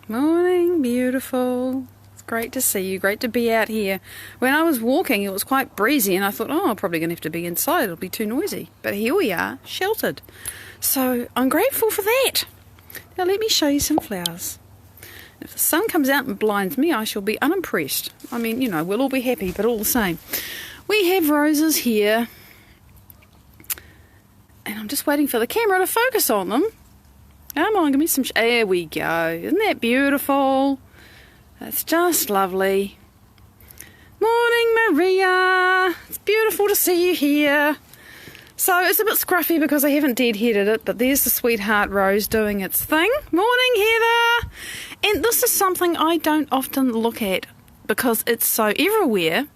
Morning, beautiful. It's great to see you. Great to be out here. When I was walking, it was quite breezy, and I thought, I'm probably going to have to be inside. It'll be too noisy. But here we are, sheltered. So I'm grateful for that. Now let me show you some flowers. If the sun comes out and blinds me, I shall be unimpressed. I mean, we'll all be happy, but all the same. We have roses here, and I'm just waiting for the camera to focus on them. Come on, give me some... There we go. Isn't that beautiful? That's just lovely. Morning, Maria. It's beautiful to see you here. So it's a bit scruffy because I haven't deadheaded it, but there's the sweetheart rose doing its thing. Morning, Heather. And this is something I don't often look at because it's so everywhere.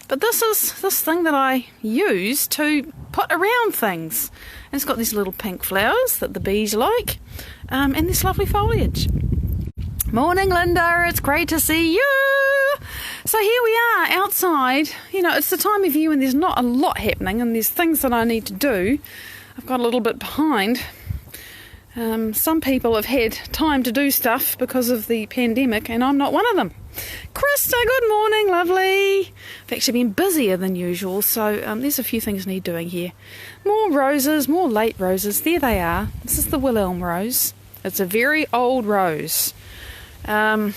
But this is this thing that I use to put around things. And it's got these little pink flowers that the bees like, and this lovely foliage. Morning, Linda. It's great to see you. So here we are outside. It's the time of year when there's not a lot happening and there's things that I need to do. I've got a little bit behind. Some people have had time to do stuff because of the pandemic, and I'm not one of them. Krista, good morning, lovely. I've actually been busier than usual, so there's a few things need doing here. More roses, more late roses. There they are. This is the Wilhelm rose. It's a very old rose. As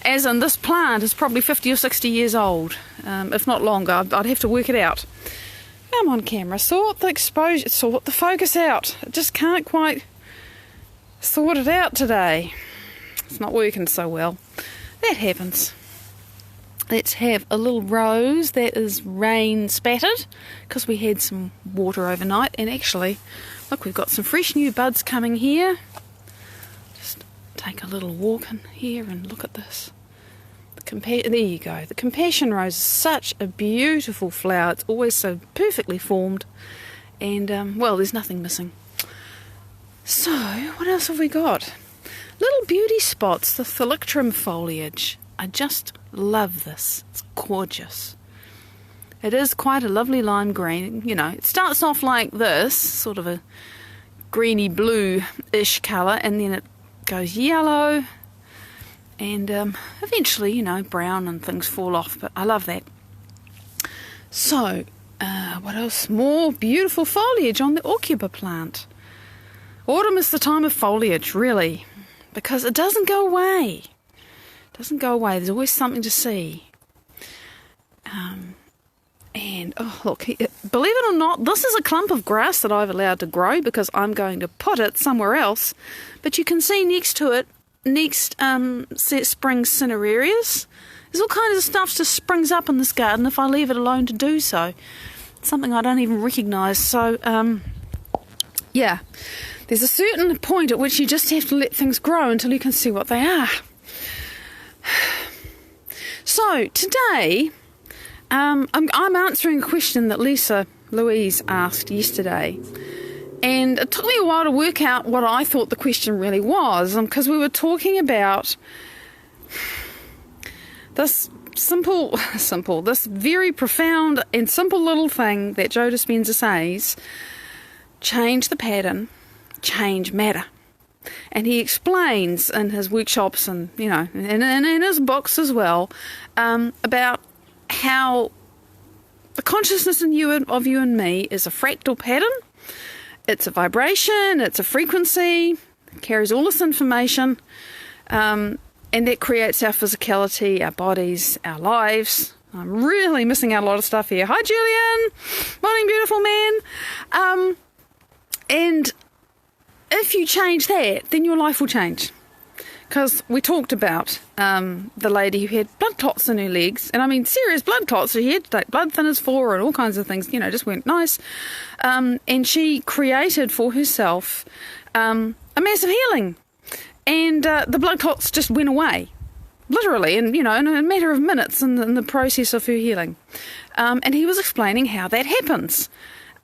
in, this plant is probably 50 or 60 years old, if not longer. I'd have to work it out. Come on, camera. Sort the exposure, sort the focus out. I just can't quite sort it out today. It's not working so well. That happens. Let's have a little rose that is rain spattered because we had some water overnight. And actually, look, we've got some fresh new buds coming here. Just take a little walk in here and look at this. There you go. The compassion rose is such a beautiful flower. It's always so perfectly formed. And, there's nothing missing. So, what else have we got? Little beauty spots, the thalictrum foliage. I just love this. It's gorgeous. It is quite a lovely lime green. It starts off like this, sort of a greeny blue-ish colour, and then it goes yellow, and eventually, brown and things fall off, but I love that. So, what else? More beautiful foliage on the aucuba plant. Autumn is the time of foliage, really, because it doesn't go away. It doesn't go away. There's always something to see. And, look, believe it or not, this is a clump of grass that I've allowed to grow because I'm going to put it somewhere else. But you can see next to it, spring cinerarias. There's all kinds of stuff just springs up in this garden if I leave it alone to do so. It's something I don't even recognise. So, there's a certain point at which you just have to let things grow until you can see what they are. So today, I'm answering a question that Lisa Louise asked yesterday. And it took me a while to work out what I thought the question really was, because we were talking about this this very profound and simple little thing that Joe Dispenza says: change the pattern, change matter. And he explains in his workshops and, in his books as well, about how the consciousness of you and me is a fractal pattern. It's a vibration, it's a frequency, it carries all this information, and that creates our physicality, our bodies, our lives. I'm really missing out a lot of stuff here. Hi, Julian. Morning, beautiful man. And if you change that, then your life will change. Because we talked about the lady who had blood clots in her legs, and I mean serious blood clots. She had to take blood thinners for and all kinds of things, just weren't nice. And she created for herself a massive healing. And the blood clots just went away, literally, and in a matter of minutes in the process of her healing. And he was explaining how that happens.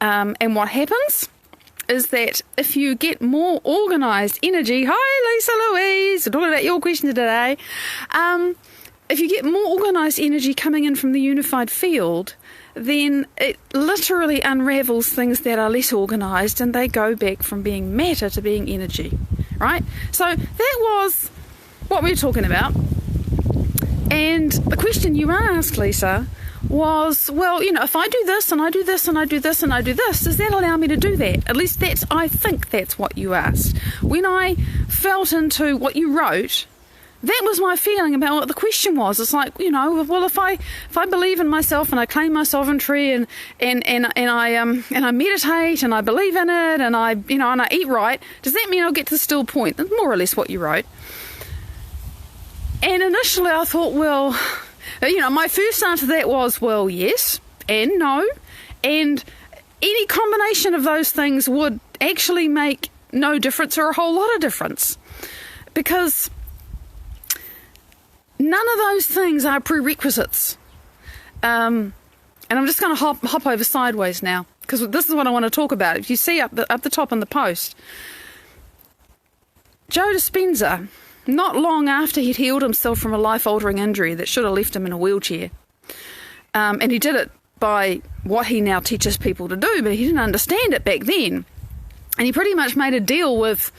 And what happens is that if you get more organised energy... Hi, Lisa Louise! We're talking about your question today. If you get more organised energy coming in from the unified field, then it literally unravels things that are less organised, and they go back from being matter to being energy, right? So that was what we're talking about. And the question you asked, Lisa, was, well, if I do this and I do this and I do this and I do this, does that allow me to do that? At least I think that's what you asked. When I felt into what you wrote, that was my feeling about what the question was. It's like, well, if I believe in myself and I claim my sovereignty and I meditate and I believe in it and I eat right, does that mean I'll get to the still point? That's more or less what you wrote. And initially I thought, well, my first answer to that was, well, yes and no. And any combination of those things would actually make no difference or a whole lot of difference. Because none of those things are prerequisites. And I'm just going to hop over sideways now, because this is what I want to talk about. If you see up the top in the post, Joe Dispenza, not long after he'd healed himself from a life-altering injury that should have left him in a wheelchair, and he did it by what he now teaches people to do, but he didn't understand it back then. And he pretty much made a deal with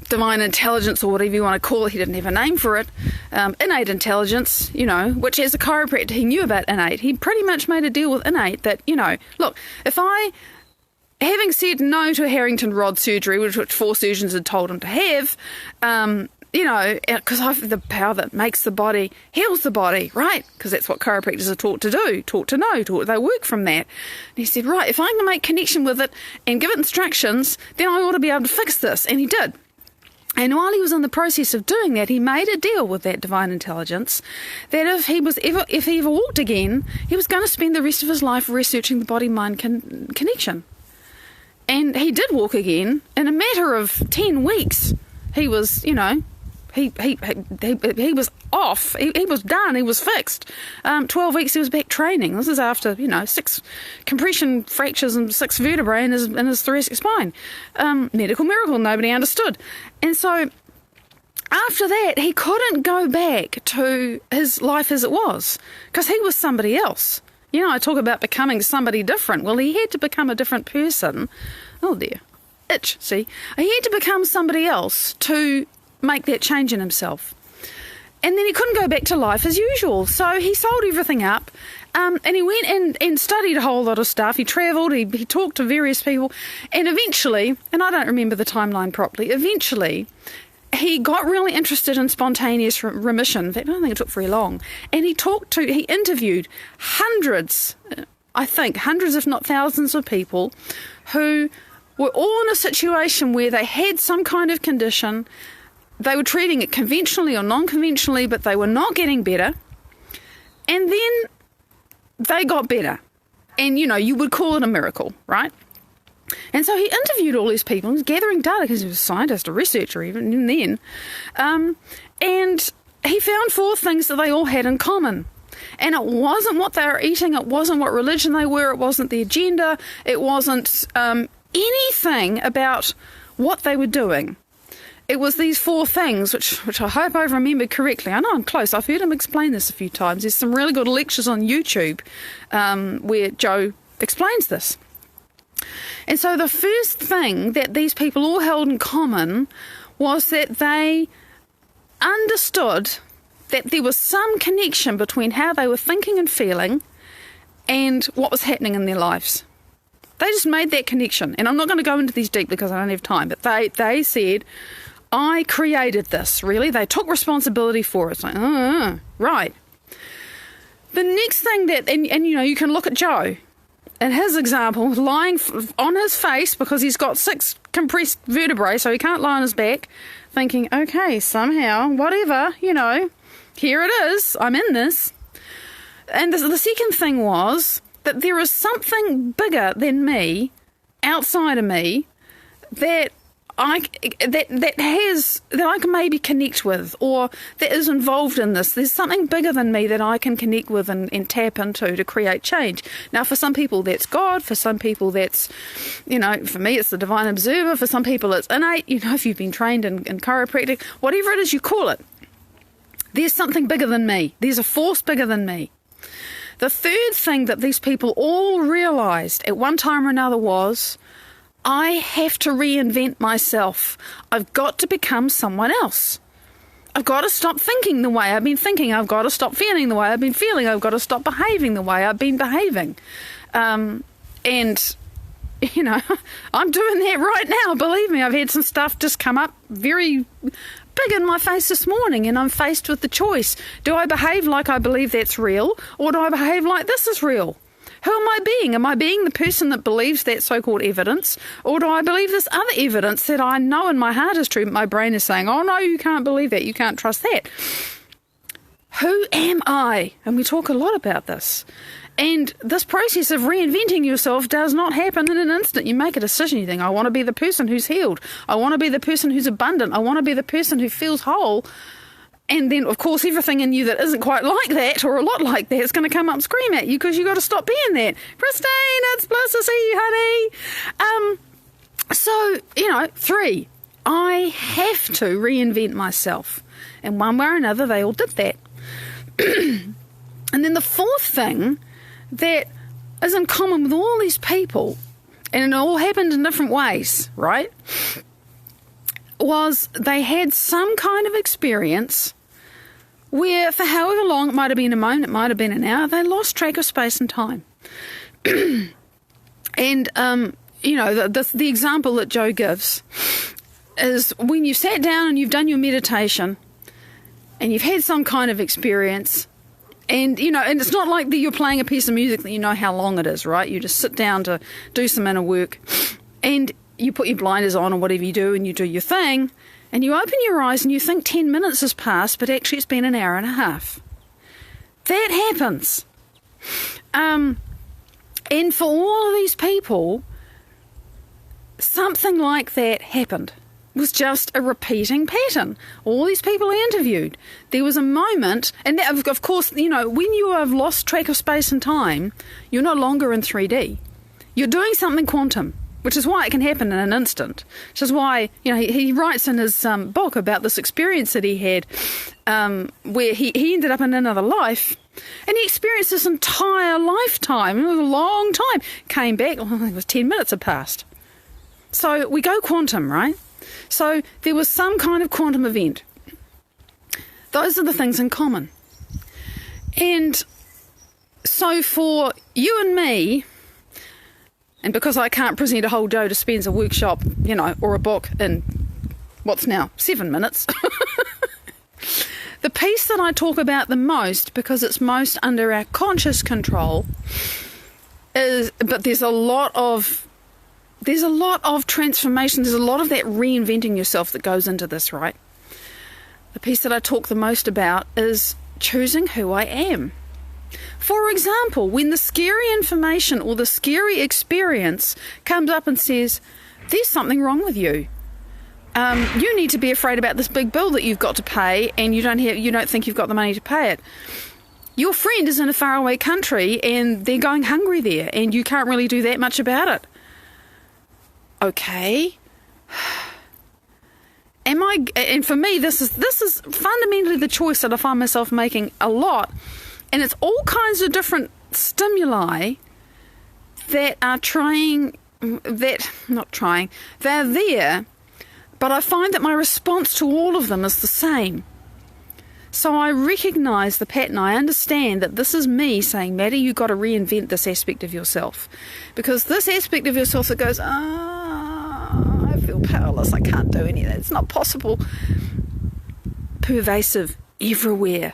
divine intelligence, or whatever you want to call it. He didn't have a name for it. Innate intelligence, which as a chiropractor he knew about innate. He pretty much made a deal with innate that, look, if having said no to Harrington rod surgery, which 4 surgeons had told him to have, because I have the power that makes the body, heals the body, right? Because that's what chiropractors are taught to do, taught to know, they work from that. And he said, right, if I can make connection with it and give it instructions, then I ought to be able to fix this. And he did. And while he was in the process of doing that, he made a deal with that divine intelligence that if he ever walked again, he was going to spend the rest of his life researching the body-mind connection. And he did walk again. In a matter of 10 weeks, he was, he was off. He was done. He was fixed. 12 weeks he was back training. This is after 6 compression fractures and 6 vertebrae in his thoracic spine. Medical miracle. Nobody understood. And so after that, he couldn't go back to his life as it was, because he was somebody else. I talk about becoming somebody different. Well, he had to become a different person. Oh dear, itch. See, he had to become somebody else to make that change in himself. And then he couldn't go back to life as usual. So he sold everything up, and he went and studied a whole lot of stuff. He travelled, he talked to various people, and eventually, and I don't remember the timeline properly, eventually he got really interested in spontaneous remission. In fact, I don't think it took very long. And he interviewed hundreds if not thousands of people who were all in a situation where they had some kind of condition. They were treating it conventionally or non-conventionally, but they were not getting better. And then they got better. And, you would call it a miracle, right? And so he interviewed all these people. He was gathering data because he was a scientist, a researcher even then. And he found 4 things that they all had in common. And it wasn't what they were eating. It wasn't what religion they were. It wasn't the agenda. It wasn't anything about what they were doing. It was these 4 things, which I hope I've remembered correctly. I know I'm close. I've heard him explain this a few times. There's some really good lectures on YouTube where Joe explains this. And so the first thing that these people all held in common was that they understood that there was some connection between how they were thinking and feeling and what was happening in their lives. They just made that connection. And I'm not going to go into these deep because I don't have time, but they said, I created this, really. They took responsibility for it. It's like, right. The next thing and you can look at Joe and his example, lying on his face because he's got 6 compressed vertebrae, so he can't lie on his back, thinking, okay, somehow, whatever, here it is, I'm in this. And the second thing was that there is something bigger than me, outside of me, that I can maybe connect with, or that is involved in this. There's something bigger than me that I can connect with and tap into to create change. Now, for some people, that's God. For some people, that's, for me, it's the divine observer. For some people, it's innate. If you've been trained in chiropractic, whatever it is you call it, there's something bigger than me. There's a force bigger than me. The third thing that these people all realised at one time or another was, I have to reinvent myself. I've got to become someone else. I've got to stop thinking the way I've been thinking. I've got to stop feeling the way I've been feeling. I've got to stop behaving the way I've been behaving. And, you know, I'm doing that right now. Believe me, I've had some stuff just come up very big in my face this morning, and I'm faced with the choice. Do I behave like I believe that's real, or do I behave like this is real? Who am I being? Am I being the person that believes that so-called evidence, or do I believe this other evidence that I know in my heart is true, but my brain is saying, oh no, you can't believe that, you can't trust that? Who am I? And we talk a lot about this. And this process of reinventing yourself does not happen in an instant. You make a decision, you think, I want to be the person who's healed. I want to be the person who's abundant. I want to be the person who feels whole. And then, of course, everything in you that isn't quite like that or a lot like that is going to come up and scream at you because you've got to stop being that. Christine, it's bliss to see you, honey. So, you know, 3, I have to reinvent myself. And one way or another, they all did that. And then the 4th thing that is in common with all these people, and it all happened in different ways, right, was they had some kind of experience where for however long, it might have been a moment, it might have been an hour, they lost track of space and time. And, you know, the example that Joe gives is when you sat down and you've done your meditation and you've had some kind of experience, and, you know, and it's not like that you're playing a piece of music that you know how long it is, right? You just sit down to do some inner work and you put your blinders on or whatever you do, and you do your thing, and you open your eyes and you think 10 minutes has passed, but actually it's been an hour and a half. That happens. And for all of these people, something like that happened. It was just a repeating pattern. All these people I interviewed, there was a moment, and that, of course, you know, when you have lost track of space and time, you're no longer in 3D. You're doing something quantum, which is why it can happen in an instant. Which is why, you know, he writes in his book about this experience that he had where he ended up in another life, and he experienced this entire lifetime. It was a long time. Came back, I think it was 10 minutes had passed. So we go quantum, right? So there was some kind of quantum event. Those are the things in common. And so for you and me, and because I can't present a whole Joe Dispenza workshop, you know, or a book in, what's now, 7 minutes, the piece that I talk about the most, because it's most under our conscious control, is, but there's a lot of transformation, there's a lot of that reinventing yourself that goes into this, right? The piece that I talk the most about is choosing who I am. For example, when the scary information or the scary experience comes up and says, there's something wrong with you. You need to be afraid about this big bill that you've got to pay, and you don't think you've got the money to pay it. Your friend is in a faraway country and they're going hungry there, and you can't really do that much about it. Okay. And for me, this is fundamentally the choice that I find myself making a lot. And it's all kinds of different stimuli that are they're there, but I find that my response to all of them is the same. So I recognise the pattern. I understand that this is me saying, Maddie, you've got to reinvent this aspect of yourself. Because this aspect of yourself that goes, I feel powerless, I can't do any of that, it's not possible. Pervasive, everywhere.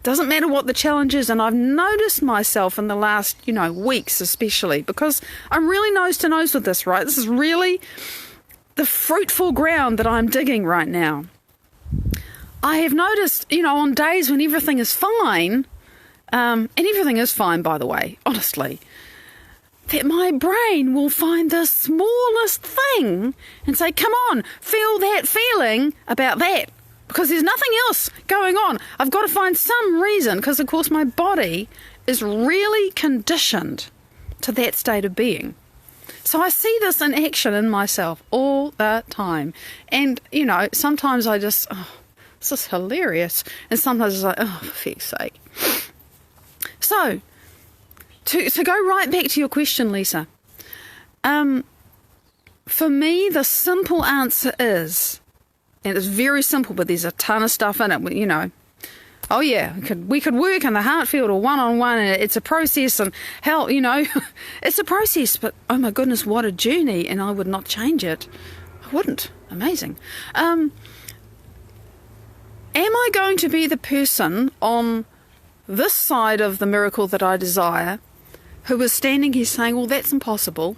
Doesn't matter what the challenge is. And I've noticed myself in the last, weeks especially, because I'm really nose to nose with this, right? This is really the fruitful ground that I'm digging right now. I have noticed, on days when everything is fine, and everything is fine, by the way, honestly, that my brain will find the smallest thing and say, come on, feel that feeling about that. Because there's nothing else going on. I've got to find some reason, because, of course, my body is really conditioned to that state of being. So I see this in action in myself all the time. And, sometimes I just, this is hilarious. And sometimes it's like, for feck's sake. So, to go right back to your question, Lisa, for me, the simple answer is And it's very simple, but there's a ton of stuff in it, you know. Oh yeah, we could work in the Heartfield or one-on-one, and it's a process, and hell, you know, it's a process, but oh my goodness, what a journey, and I would not change it. I wouldn't. Amazing. Am I going to be the person on this side of the miracle that I desire who is standing here saying, well, that's impossible.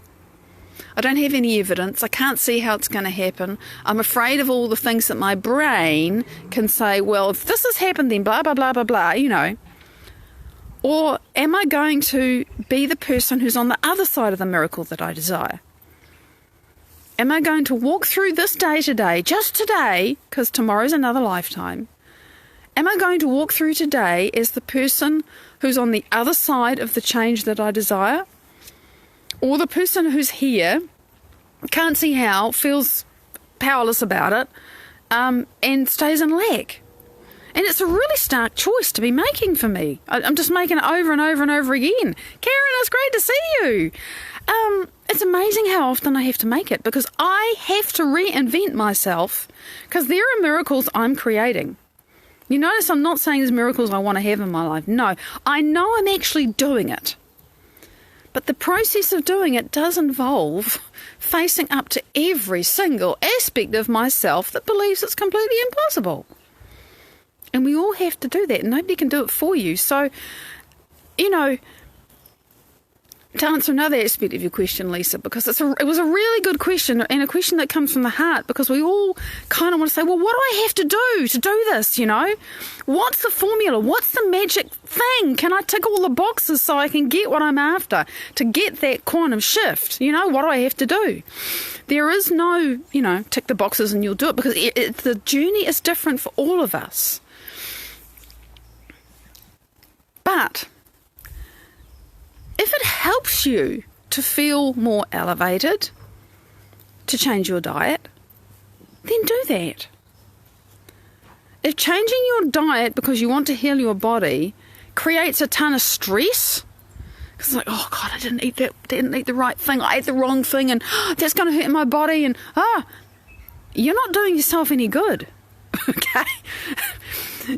I don't have any evidence. I can't see how it's going to happen. I'm afraid of all the things that my brain can say, well, if this has happened, then blah, blah, blah, blah, blah, you know. Or am I going to be the person who's on the other side of the miracle that I desire? Am I going to walk through this day today, just today, because tomorrow's another lifetime? Am I going to walk through today as the person who's on the other side of the change that I desire? Or the person who's here, can't see how, feels powerless about it, and stays in lack? And it's a really stark choice to be making for me. I'm just making it over and over and over again. Karen, it's great to see you. It's amazing how often I have to make it, because I have to reinvent myself, because there are miracles I'm creating. You notice I'm not saying there's miracles I want to have in my life. No, I know I'm actually doing it. But the process of doing it does involve facing up to every single aspect of myself that believes it's completely impossible. And we all have to do that. Nobody can do it for you. So, you know, to answer another aspect of your question, Lisa, because it was a really good question, and a question that comes from the heart, because we all kind of want to say, well, what do I have to do this, you know? What's the formula? What's the magic thing? Can I tick all the boxes so I can get what I'm after, to get that quantum shift? You know, what do I have to do? There is no, you know, tick the boxes and you'll do it, because the journey is different for all of us. But if it helps you to feel more elevated, to change your diet, then do that. If changing your diet because you want to heal your body creates a ton of stress, because it's like, oh God, I didn't eat the right thing, I ate the wrong thing, and that's going to hurt my body, and you're not doing yourself any good. Okay?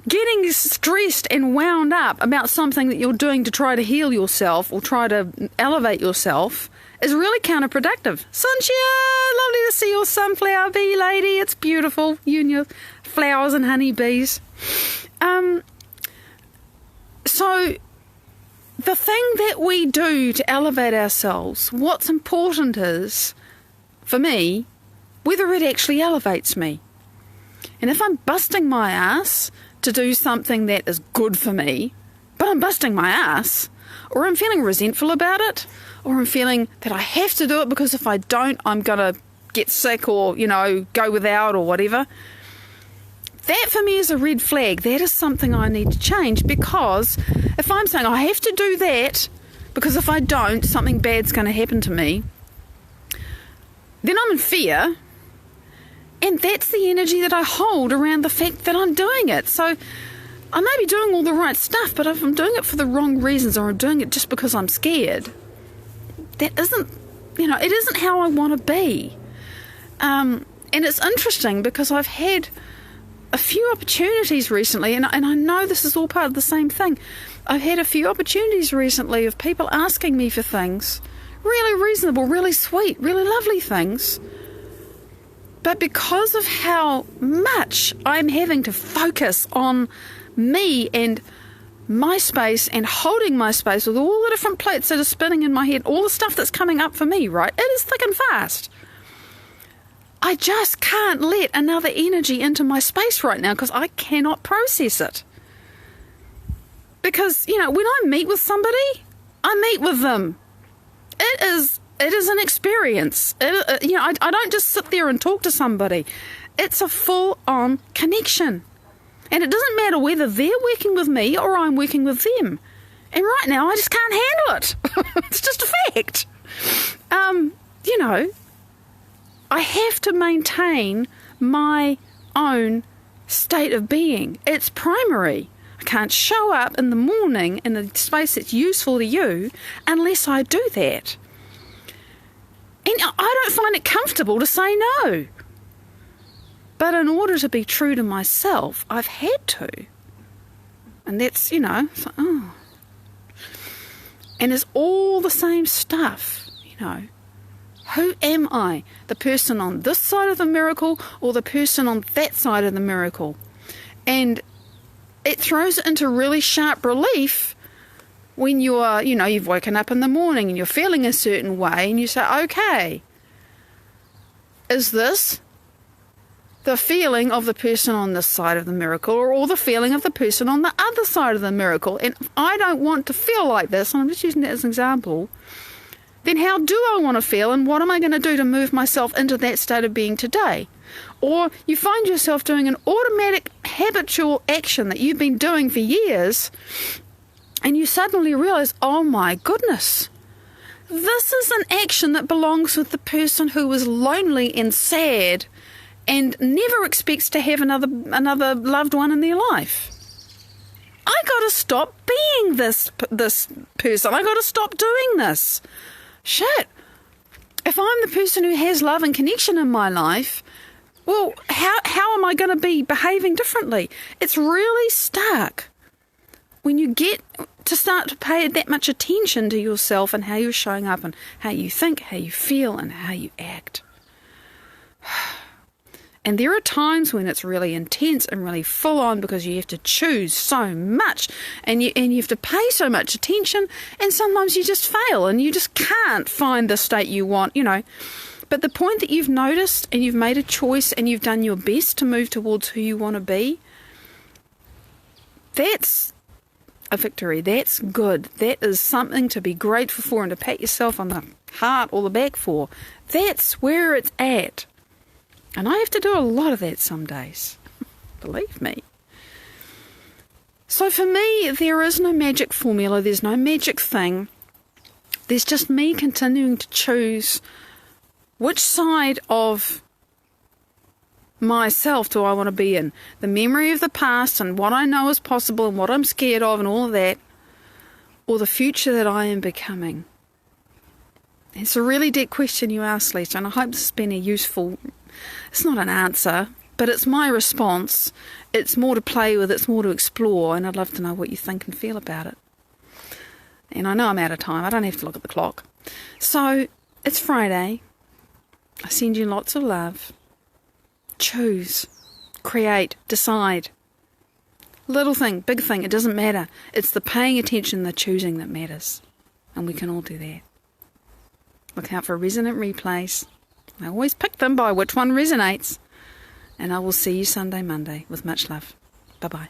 Getting stressed and wound up about something that you're doing to try to heal yourself or try to elevate yourself is really counterproductive. Cynthia, lovely to see your sunflower bee lady. It's beautiful. You and your flowers and honeybees. So the thing that we do to elevate ourselves, what's important is, for me, whether it actually elevates me. And if I'm busting my ass to do something that is good for me, but I'm busting my ass, or I'm feeling resentful about it, or I'm feeling that I have to do it because if I don't, I'm going to get sick or, you know, go without or whatever, that for me is a red flag. That is something I need to change, because if I'm saying I have to do that because if I don't, something bad's going to happen to me, then I'm in fear. And that's the energy that I hold around the fact that I'm doing it. So I may be doing all the right stuff, but if I'm doing it for the wrong reasons, or I'm doing it just because I'm scared, that isn't, you know, it isn't how I want to be. And it's interesting because I've had a few opportunities recently, and I know this is all part of the same thing. I've had a few opportunities recently of people asking me for things, really reasonable, really sweet, really lovely things. But because of how much I'm having to focus on me and my space and holding my space with all the different plates that are spinning in my head, all the stuff that's coming up for me, right? It is thick and fast. I just can't let another energy into my space right now because I cannot process it. Because, you know, when I meet with somebody, I meet with them. It is an experience. I don't just sit there and talk to somebody. It's a full-on connection. And it doesn't matter whether they're working with me or I'm working with them. And right now, I just can't handle it. It's just a fact. I have to maintain my own state of being. It's primary. I can't show up in the morning in a space that's useful to you unless I do that. And I don't find it comfortable to say no. But in order to be true to myself, I've had to. And that's, it's like, oh. And it's all the same stuff, Who am I? The person on this side of the miracle or the person on that side of the miracle? And it throws it into really sharp relief when you're, you've woken up in the morning and you're feeling a certain way and you say, okay, is this the feeling of the person on this side of the miracle or the feeling of the person on the other side of the miracle? And if I don't want to feel like this, and I'm just using that as an example, then how do I want to feel and what am I going to do to move myself into that state of being today? Or you find yourself doing an automatic habitual action that you've been doing for years and you suddenly realize, oh my goodness, this is an action that belongs with the person who is lonely and sad and never expects to have another loved one in their life. I got to stop being this person. I got to stop doing this. Shit. If I'm the person who has love and connection in my life, well, how am I going to be behaving differently? It's really stark when you get to start to pay that much attention to yourself and how you're showing up and how you think, how you feel, and how you act. And there are times when it's really intense and really full on because you have to choose so much and you have to pay so much attention, and sometimes you just fail and you just can't find the state you want, But the point that you've noticed and you've made a choice and you've done your best to move towards who you want to be, that's a victory. That's good. That is something to be grateful for and to pat yourself on the heart or the back for. That's where it's at. And I have to do a lot of that some days, believe me. So for me, there is no magic formula, there's no magic thing. There's just me continuing to choose which side of myself do I want to be in. The memory of the past and what I know is possible and what I'm scared of and all of that, or the future that I am becoming. It's a really deep question you asked, Lisa, and I hope this has been a useful... It's not an answer, but it's my response. It's more to play with, it's more to explore, and I'd love to know what you think and feel about it. And I know I'm out of time. I don't have to look at the clock. So, it's Friday. I send you lots of love. Choose. Create. Decide. Little thing, big thing, it doesn't matter. It's the paying attention, the choosing that matters. And we can all do that. Look out for resonant replays. I always pick them by which one resonates. And I will see you Sunday, Monday with much love. Bye-bye.